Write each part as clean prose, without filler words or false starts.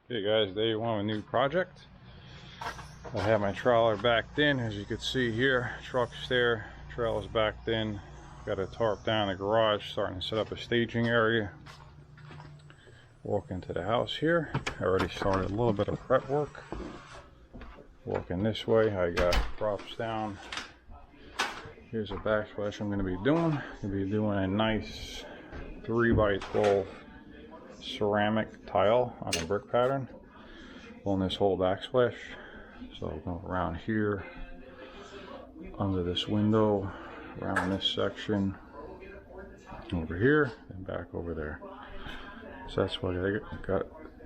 Hey guys, day one of a new project. I have my trailer backed in, as you can see here. Truck's there, trailer's backed in. Got a tarp down in the garage, starting to set up a staging area. Walk into the house here. I already started a little bit of prep work. Walking this way, I got props down. Here's a backsplash I'm going to be doing. I'm going to be doing a nice 3x12 ceramic tile on a brick pattern on this whole backsplash. So I'll go around here, under this window, around this section, over here, and back over there. So that's what I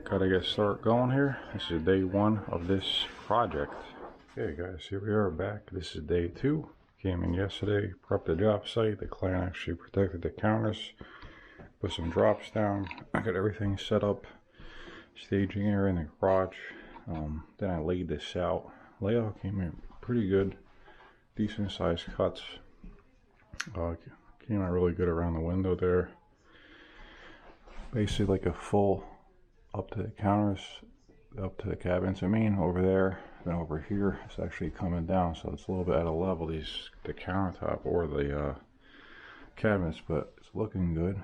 gotta get started going here. This is day one of this project. Okay guys, here we are back. This is day two. Came in yesterday, prepped the job site. The client actually protected the counters, put some drops down. I got everything set up, staging area in the garage. Then I laid this out. Layout came in pretty good, decent sized cuts. Came out really good around the window there. Basically like a full up to the counters, up to the cabins. I mean, over there, then over here, it's actually coming down, so it's a little bit at a level. The countertop or the cabinets, but it's looking good.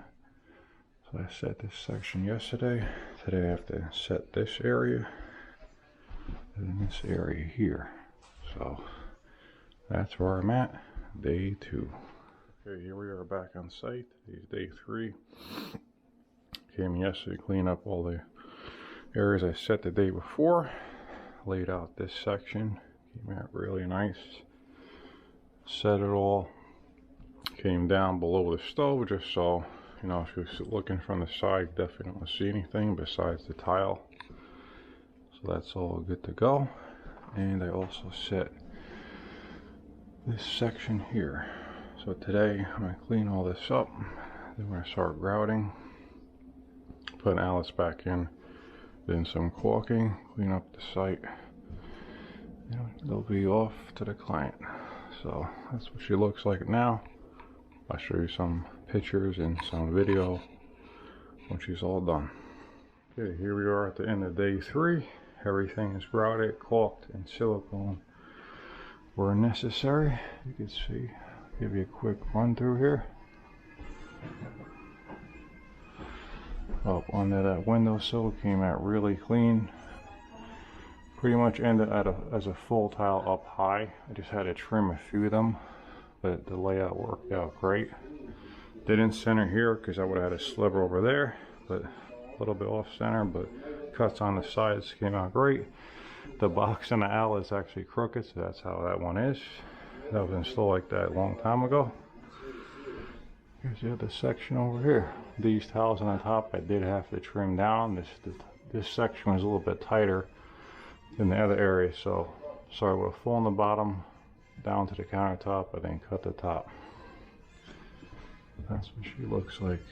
So I set this section yesterday. Today I have to set this area and this area here. So that's where I'm at, day two. Okay, here we are back on site. Today's day three. Came yesterday to clean up all the areas I set the day before. Laid out this section. Came out really nice. Set it all. Came down below the stove just so, you know, if you're looking from the side, definitely don't see anything besides the tile. So that's all good to go. And I also set this section here. So today I'm going to clean all this up. Then we're going to start grouting. Put Alice back in. Then some caulking. Clean up the site. And they'll be off to the client. So that's what she looks like now. I'll show you some pictures and some video when she's all done. Okay, here we are at the end of day three. Everything is grouted, caulked, and silicone where necessary. You can see, give you a quick run through here. Up under that windowsill, came out really clean. Pretty much ended as a full tile up high. I just had to trim a few of them, but the layout worked out great. Didn't center here because I would have had a sliver over there, but a little bit off center, but cuts on the sides came out great. The box on the outlet is actually crooked, so that's how that one is. That was installed like that a long time ago. Here's the other section over here. These tiles on the top I did have to trim down. This section was a little bit tighter than the other area, so started with a full on the bottom, down to the countertop, and then cut the top. That's what she looks like.